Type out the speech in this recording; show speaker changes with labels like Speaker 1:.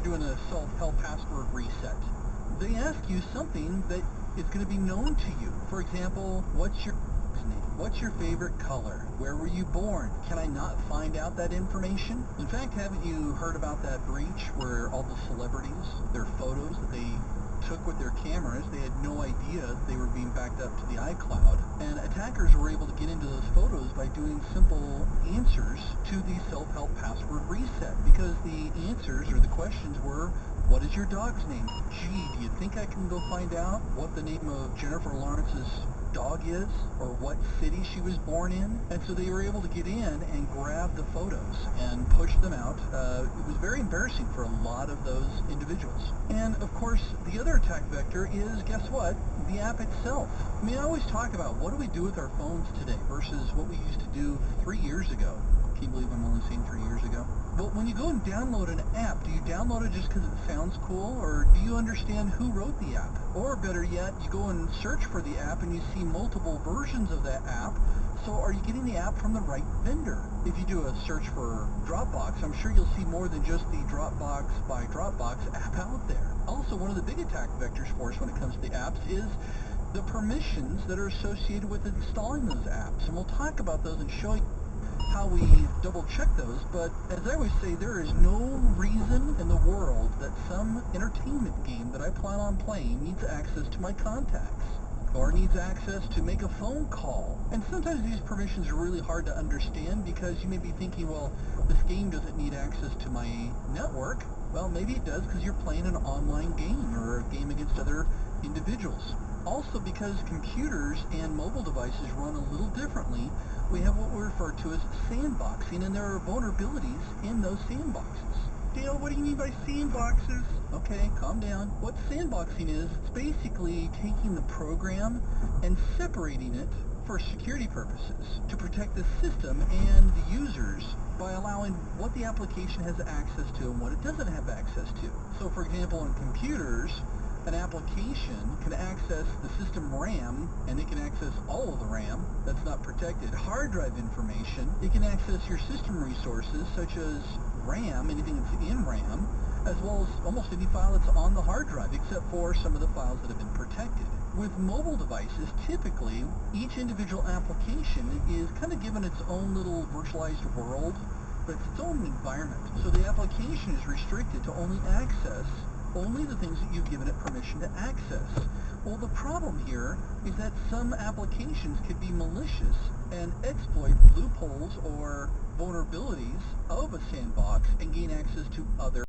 Speaker 1: you're doing a self-help password reset, they ask you something that is going to be known to you. For example, what's your name? What's your favorite color? Where were you born? Can I not find out that information? In fact, haven't you heard about that breach where all the celebrities, their photos that they took with their cameras, they had no idea that they were being backed up to the iCloud, and attackers were able to get into those photos by doing simple answers to the self-help password reset, because the answers or the questions were, what is your dog's name? Gee, do you think I can go find out what the name of Jennifer Lawrence's dog is, or what city she was born in? And so they were able to get in and grab the photos and push them out. It was very embarrassing for a lot of those individuals. And of course, the other attack vector is, guess what? The app itself. I mean, I always talk about what do we do with our phones today versus what we used to do 3 years ago. Can you believe I'm only saying 3 years ago? Well, when you go and download an app, do you download it just because it sounds cool, or do you understand who wrote the app? Or better yet, you go and search for the app and you see multiple versions of that app. So are you getting the app from the right vendor? If you do a search for Dropbox, I'm sure you'll see more than just the Dropbox by Dropbox app out there. Also, one of the big attack vectors for us when it comes to the apps is the permissions that are associated with installing those apps. And we'll talk about those and show you how we double check those, but as I always say, there is no reason in the world that some entertainment game that I plan on playing needs access to my contacts or needs access to make a phone call. And sometimes these permissions are really hard to understand because you may be thinking, well, this game doesn't need access to my network. Well, maybe it does because you're playing an online game or a game against other individuals. Also, because computers and mobile devices run a little differently, we have what we refer to as sandboxing, and there are vulnerabilities in those sandboxes. Dale, what do you mean by sandboxes? Okay, calm down. What sandboxing is, it's basically taking the program and separating it for security purposes to protect the system and the users by allowing what the application has access to and what it doesn't have access to. So for example, on computers, an application can access the system RAM, and it can access all of the RAM that's not protected. Hard drive information, it can access your system resources such as RAM, anything that's in RAM, as well as almost any file that's on the hard drive, except for some of the files that have been protected. With mobile devices, typically, each individual application is kind of given its own little virtualized world, but it's its own environment. So the application is restricted to only access only the things that you've given it permission to access. Well, the problem here is that some applications could be malicious and exploit loopholes or vulnerabilities of a sandbox and gain access to other